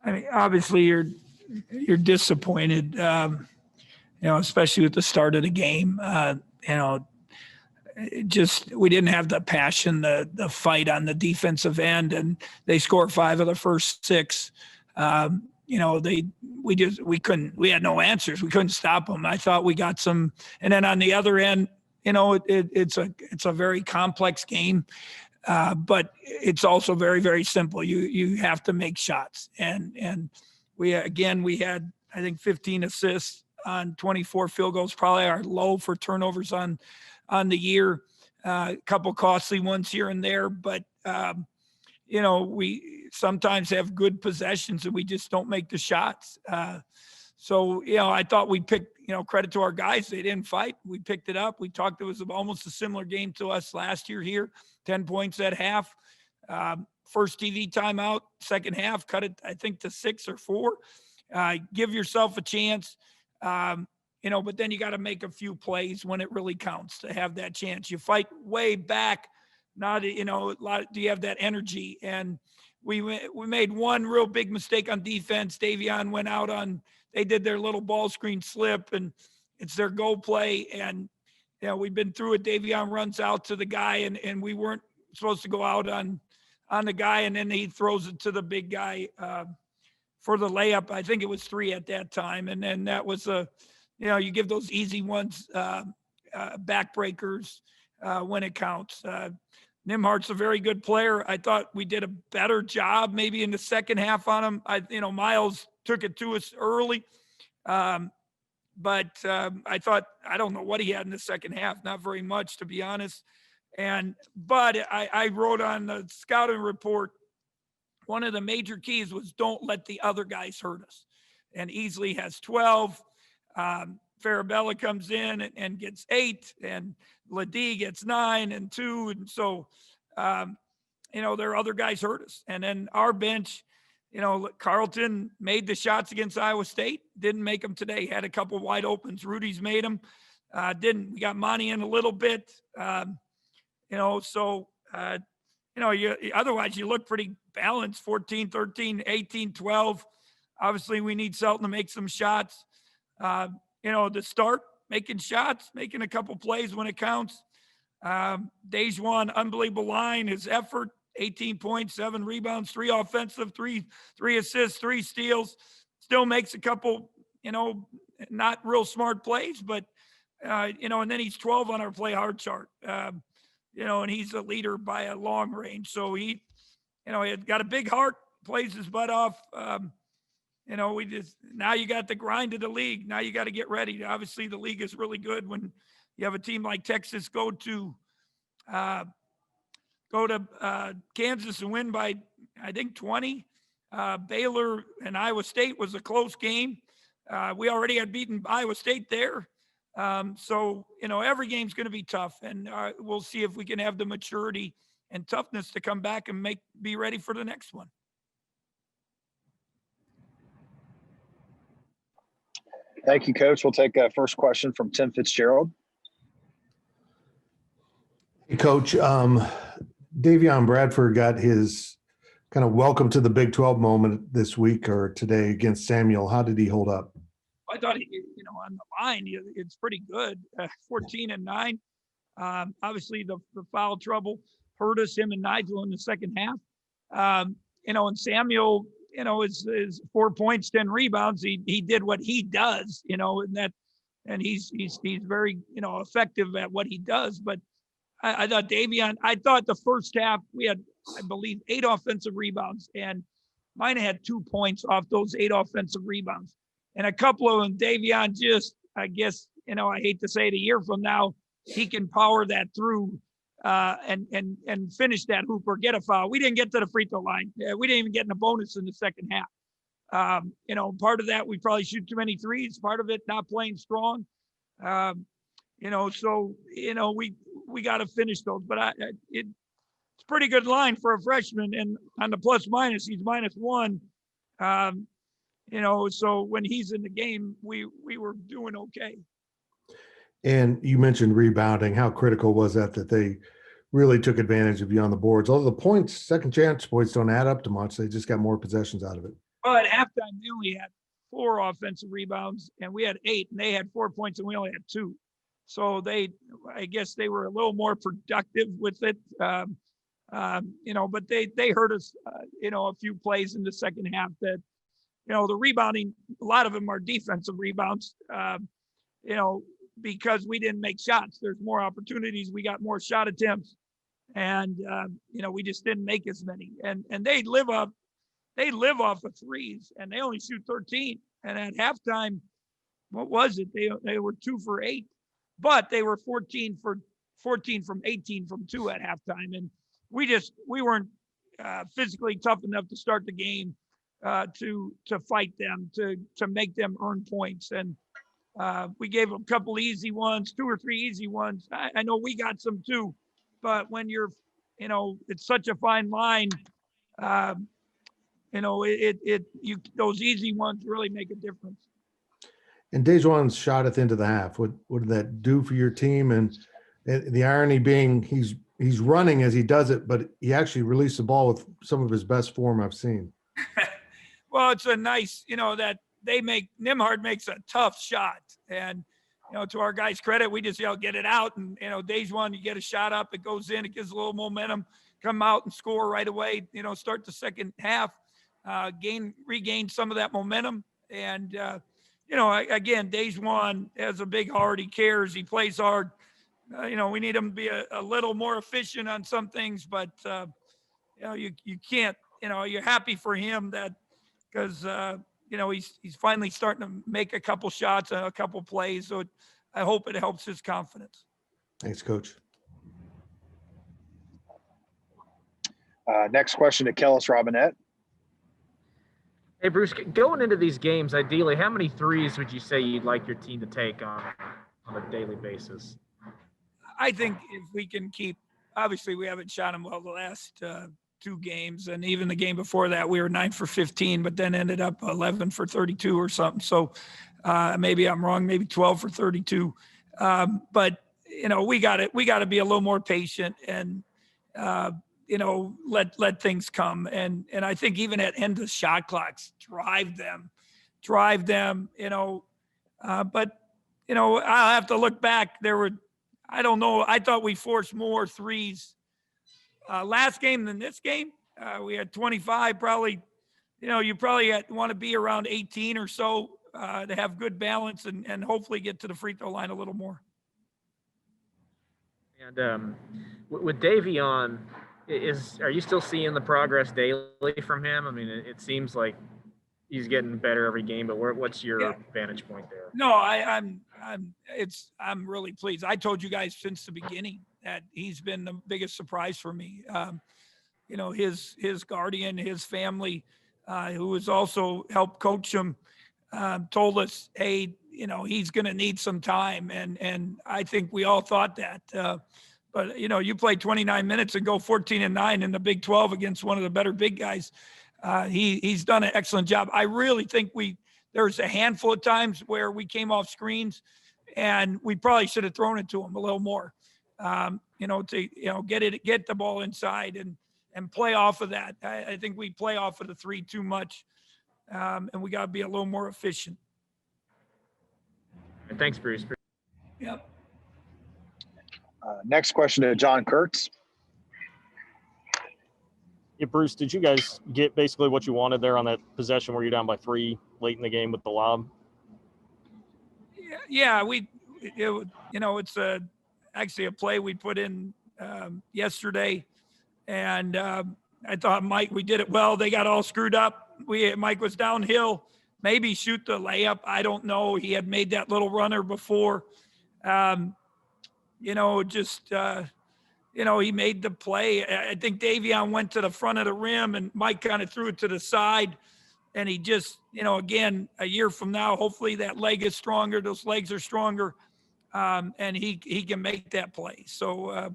I mean, obviously you're disappointed, especially with the start of the game. We didn't have the passion, the fight on the defensive end, and they scored 5 of the first 6. We had no answers. We couldn't stop them. I thought we got some, and then on the other end, it's a very complex game. But it's also very, very simple. You have to make shots. And we had, I think, 15 assists on 24 field goals, probably our low for turnovers on the year. A couple costly ones here and there, but we sometimes have good possessions and we just don't make the shots. I thought we picked, credit to our guys. They didn't fight. We picked it up. We talked, it was almost a similar game to us last year here, 10 points at half. First TV timeout, second half, cut it, I think, to 6 or 4. Give yourself a chance, but then you got to make a few plays when it really counts to have that chance. You fight way back, do you have that energy? And we made one real big mistake on defense. Davion went out they did their little ball screen slip, and it's their goal play. And, we've been through it. Davion runs out to the guy, and we weren't supposed to go out on the guy, and then he throws it to the big guy for the layup. I think it was 3 at that time. And then that was you give those easy ones, backbreakers when it counts. Nimhart's a very good player. I thought we did a better job maybe in the second half on him. Miles took it to us early. But I thought, I don't know what he had in the second half, not very much, to be honest. But I wrote on the scouting report, one of the major keys was don't let the other guys hurt us. And Easley has 12. Farabella comes in and gets 8, and Ledee gets 9 and 2. And so, there are other guys hurt us. And then our bench, Carlton made the shots against Iowa State, didn't make them today, had a couple wide opens. Rudy's made them, didn't. We got Monty in a little bit, otherwise you look pretty balanced, 14, 13, 18, 12. Obviously we need Selton to make some shots. To start making shots, making a couple plays when it counts. Dejuan, unbelievable line, his effort, 18 points, 7 rebounds, 3 offensive, 3 assists, 3 steals. Still makes a couple, not real smart plays, but, and then he's 12 on our play hard chart. And he's a leader by a long range. So he had got a big heart, plays his butt off. Now you got the grind of the league. Now you got to get ready. Obviously, the league is really good when you have a team like Texas go to Kansas and win by, I think, 20. Baylor and Iowa State was a close game. We already had beaten Iowa State there. Every game's going to be tough, and we'll see if we can have the maturity and toughness to come back and be ready for the next one. Thank you, Coach. We'll take a first question from Tim Fitzgerald. Hey, Coach. Davion Bradford got his kind of welcome to the Big 12 moment this week or today against Samuel. How did he hold up? I thought, on the line, it's pretty good. 14 and 9. Obviously, the foul trouble hurt us, him and Nigel, in the second half. And Samuel, is 4 points, 10 rebounds. He did what he does, and he's very, effective at what he does. But I thought Davion, the first half we had, I believe, 8 offensive rebounds, and mine had 2 points off those 8 offensive rebounds. And a couple of them, Davion just, I guess, I hate to say it, a year from now, he can power that through and finish that hoop or get a foul. We didn't get to the free throw line. We didn't even get in a bonus in the second half. Part of that, we probably shoot too many threes. Part of it, not playing strong. We got to finish those. But it's a pretty good line for a freshman. And on the plus minus, he's -1. So when he's in the game, we were doing okay. And you mentioned rebounding. How critical was that they really took advantage of you on the boards? Although the points, second chance points don't add up to much. They just got more possessions out of it. Well, at halftime, they only had 4 offensive rebounds, and we had 8, and they had 4 points, and we only had 2. So I guess they were a little more productive with it, but they hurt us, a few plays in the second half that, the rebounding, a lot of them are defensive rebounds, because we didn't make shots. There's more opportunities. We got more shot attempts, and, we just didn't make as many. And they live off of threes, and they only shoot 13. And at halftime, what was it? They were 2 for 8, but they were 14 from 18 from 2 at halftime. And we weren't physically tough enough to start the game, to fight them, to make them earn points. And we gave them a couple easy ones, 2 or 3 easy ones. I know we got some too, but when you're, it's such a fine line. Those easy ones really make a difference. And Dejuan's shot at the end of the half. What did that do for your team? And the irony being, he's running as he does it, but he actually released the ball with some of his best form I've seen. Well, it's a nice, that Nimhard makes a tough shot. And, to our guys' credit, we just, get it out. And, Dejuan, you get a shot up, it goes in, it gives a little momentum, come out and score right away, start the second half, regain some of that momentum. And, again, Dejuan has a big heart. He cares. He plays hard. We need him to be a little more efficient on some things, but, you can't, you're happy for him because, he's finally starting to make a couple shots and a couple plays. So I hope it helps his confidence. Thanks, Coach. Next question to Kellis Robinette. Hey, Bruce, going into these games, ideally, how many threes would you say you'd like your team to take on a daily basis? I think if we can obviously we haven't shot them well the last 2 games. And even the game before that, we were 9 for 15, but then ended up 11 for 32 or something. So maybe I'm wrong, maybe 12 for 32. But, we got to be a little more patient and, let things come. And I think even at end of shot clocks, drive them, but, I'll have to look back. I don't know. I thought we forced more threes last game than this game. We had 25, probably, you probably want to be around 18 or so to have good balance and hopefully get to the free throw line a little more. And with Davion, are you still seeing the progress daily from him? I mean, it seems like he's getting better every game, but what's your vantage point there? No, I'm really pleased. I told you guys since the beginning that he's been the biggest surprise for me. His guardian, his family, who has also helped coach him, told us, hey, he's going to need some time. And I think we all thought that, but you play 29 minutes and go 14-9 in the Big 12 against one of the better big guys. He's done an excellent job. I really think there's a handful of times where we came off screens and we probably should have thrown it to him a little more, get the ball inside and play off of that. I think we play off of the 3 too much, and we got to be a little more efficient. Thanks, Bruce. Yep. Next question to John Kurtz. Yeah, Bruce, did you guys get basically what you wanted there on that possession where you're down by 3 late in the game with the lob? Yeah, it's actually a play we put in yesterday, and I thought we did it well. They got all screwed up. Mike was downhill, maybe shoot the layup. I don't know. He had made that little runner before. He made the play. I think Davion went to the front of the rim and Mike kind of threw it to the side. And he just, again, a year from now, hopefully that leg is stronger. Those legs are stronger. And he can make that play. So,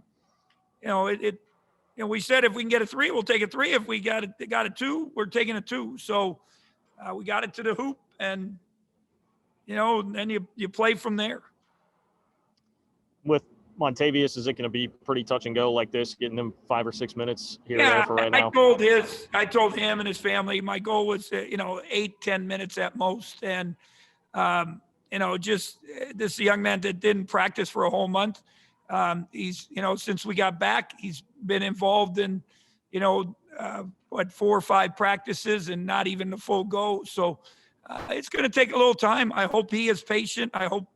we said if we can get a 3, we'll take a 3. If we got a 2, we're taking a 2. So we got it to the hoop and, then you play from there. With Montavious, is it going to be pretty touch and go like this, getting him 5 or 6 minutes here or Yeah, there for right now? I told him and his family, my goal was, 8-10 minutes at most. And, this young man that didn't practice for a whole month. He's, since we got back, he's been involved in, 4 or 5 practices and not even the full go. So it's going to take a little time. I hope he is patient. I hope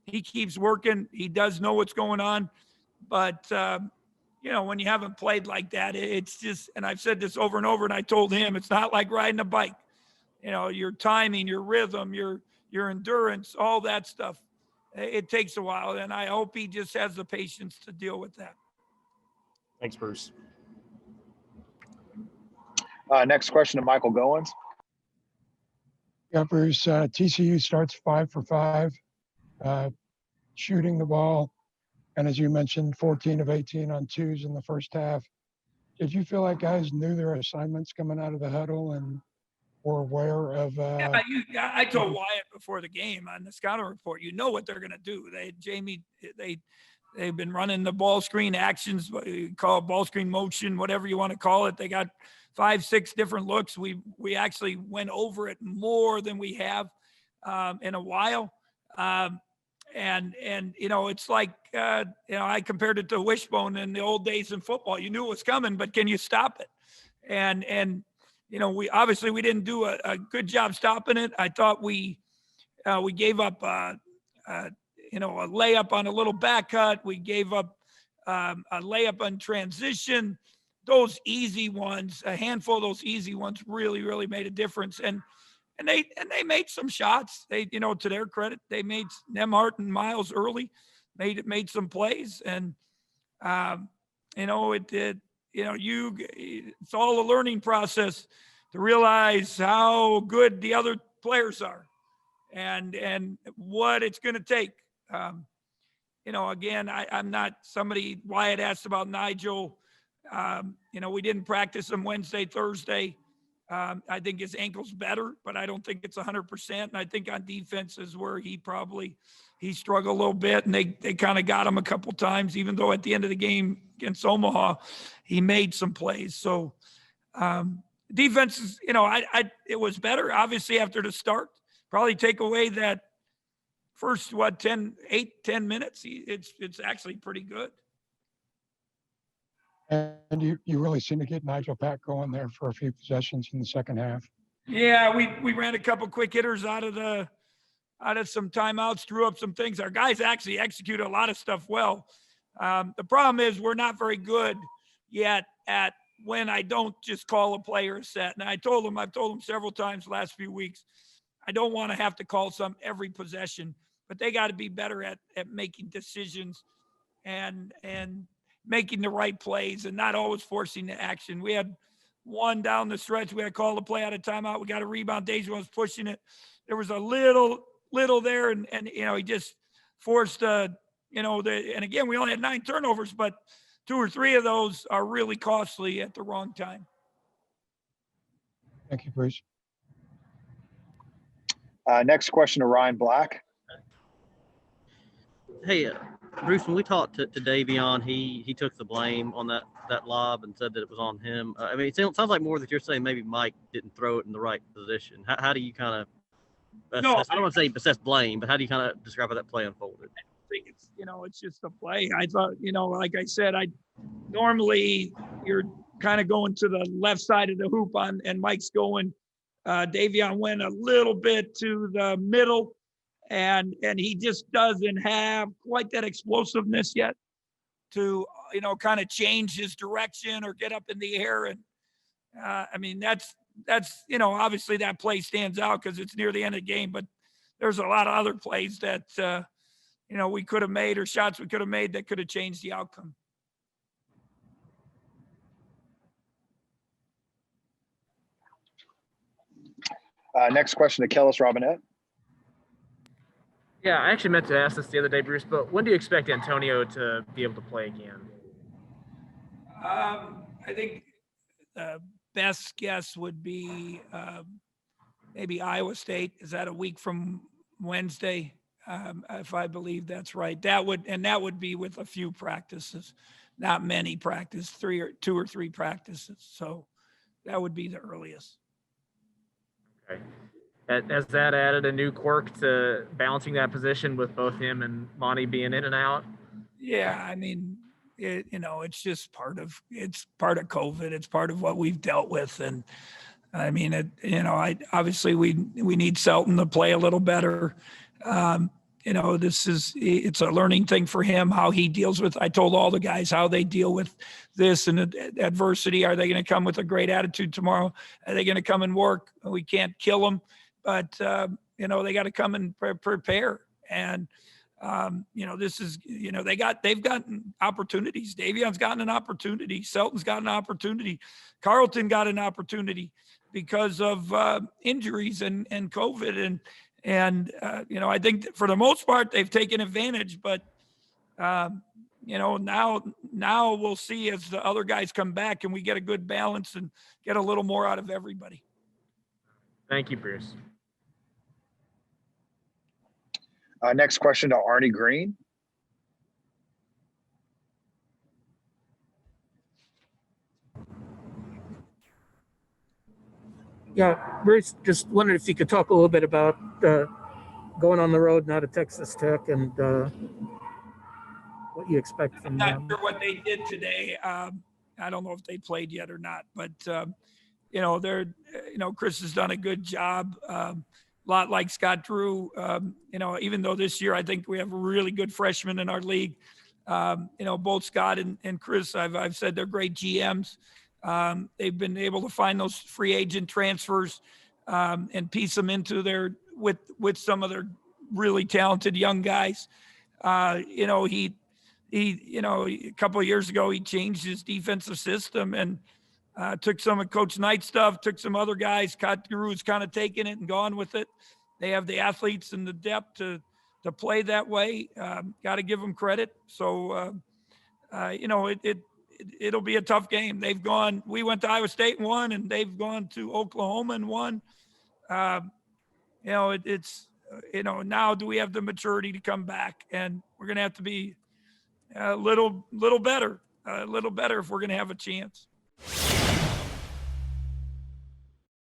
he keeps working. He does know what's going on. But, when you haven't played like that, it's just, and I've said this over and over, and I told him, it's not like riding a bike. Your timing, your rhythm, your endurance, all that stuff, it takes a while. And I hope he just has the patience to deal with that. Thanks, Bruce. Next question to Michael Goins. Yeah, Bruce, TCU starts 5 for 5, shooting the ball. And as you mentioned, 14 of 18 on twos in the first half. Did you feel like guys knew their assignments coming out of the huddle and were aware of? I told Wyatt before the game on the scouting report, what they're going to do. They've been running the ball screen actions, you call it ball screen motion, whatever you want to call it. They got 5-6 different looks. We actually went over it more than we have in a while. It's like, I compared it to wishbone in the old days in football. You knew it was coming, but can you stop it? And we obviously didn't do a good job stopping it. I thought we gave up, a layup on a little back cut. We gave up a layup on transition. Those easy ones, a handful of those easy ones really, really made a difference. And they made some shots. They, to their credit, they made Nemhart and Miles early, made some plays. And, it did, it's all a learning process to realize how good the other players are and what it's going to take. Again, I'm not somebody. Wyatt asked about Nigel. We didn't practice him Wednesday, Thursday. I think his ankle's better, but I don't think it's 100%. And I think on defense is where he struggled a little bit, and they kind of got him a couple times, even though at the end of the game against Omaha, he made some plays. So defense is, it was better, obviously, after the start. Probably take away that first, 10 minutes. It's actually pretty good. And you really seem to get Nigel Pack going there for a few possessions in the second half. Yeah, we ran a couple quick hitters out of some timeouts, drew up some things. Our guys actually executed a lot of stuff well. The problem is we're not very good yet at when I don't just call a player a set. And I've told them several times the last few weeks, I don't want to have to call every possession, but they got to be better at making decisions and making the right plays and not always forcing the action. We had one down the stretch. We had called a play out of timeout. We got a rebound. Deja was pushing it. There was a little there, and he just forced and again, we only had 9 turnovers, but 2 or 3 of those are really costly at the wrong time. Thank you, Bruce. Next question to Ryan Black. Hey, Bruce, when we talked to Davion, he took the blame on that lob and said that it was on him. It sounds like more that you're saying maybe Mike didn't throw it in the right position. How do you kind of I don't want to say assess blame, but how do you kind of describe how that play unfolded? I think it's, it's just a play. I thought, like I said, normally you're kind of going to the left side of the hoop and Mike's going, Davion went a little bit to the middle and he just doesn't have quite that explosiveness yet to, kind of change his direction or get up in the air. And that's, obviously that play stands out because it's near the end of the game, but there's a lot of other plays that, we could have made or shots we could have made that could have changed the outcome. Next question to Kellis Robinette. Yeah, I actually meant to ask this the other day, Bruce, but when do you expect Antonio to be able to play again? I think the best guess would be maybe Iowa State. Is that a week from Wednesday? if I believe that's right. That would be with a few practices, not many practice, 2 or 3 practices. So that would be the earliest. Okay. Has that added a new quirk to balancing that position with both him and Monty being in and out? Yeah, I mean, it's just it's part of COVID. It's part of what we've dealt with. And I mean, obviously we need Selton to play a little better. It's a learning thing for him, how he deals with, I told all the guys how they deal with this and adversity. Are they going to come with a great attitude tomorrow? Are they going to come and work? We can't kill them, but they got to come and prepare. And, they've gotten opportunities. Davion's gotten an opportunity. Selton's got an opportunity. Carlton got an opportunity because of injuries and COVID. And I think for the most part, they've taken advantage, but now we'll see as the other guys come back and we get a good balance and get a little more out of everybody. Thank you, Bruce. Next question to Arnie Green. Yeah, Bruce, just wondered if you could talk a little bit about going on the road now to Texas Tech and what you expect I'm from not them. sure what they did today. I don't know if they played yet or not, but Chris has done a good job. A lot like Scott Drew, even though this year I think we have really good freshmen in our league. Both Scott and Chris, I've said they're great GMs. They've been able to find those free agent transfers and piece them into with some of their really talented young guys. He a couple of years ago, he changed his defensive system and took some of Coach Knight's stuff, took some other guys. Scott Drew's kind of taken it and gone with it. They have the athletes and the depth to play that way. Got to give them credit. So, it'll be a tough game. We went to Iowa State and won, and they've gone to Oklahoma and won. Now do we have the maturity to come back? And we're going to have to be a little better if we're going to have a chance.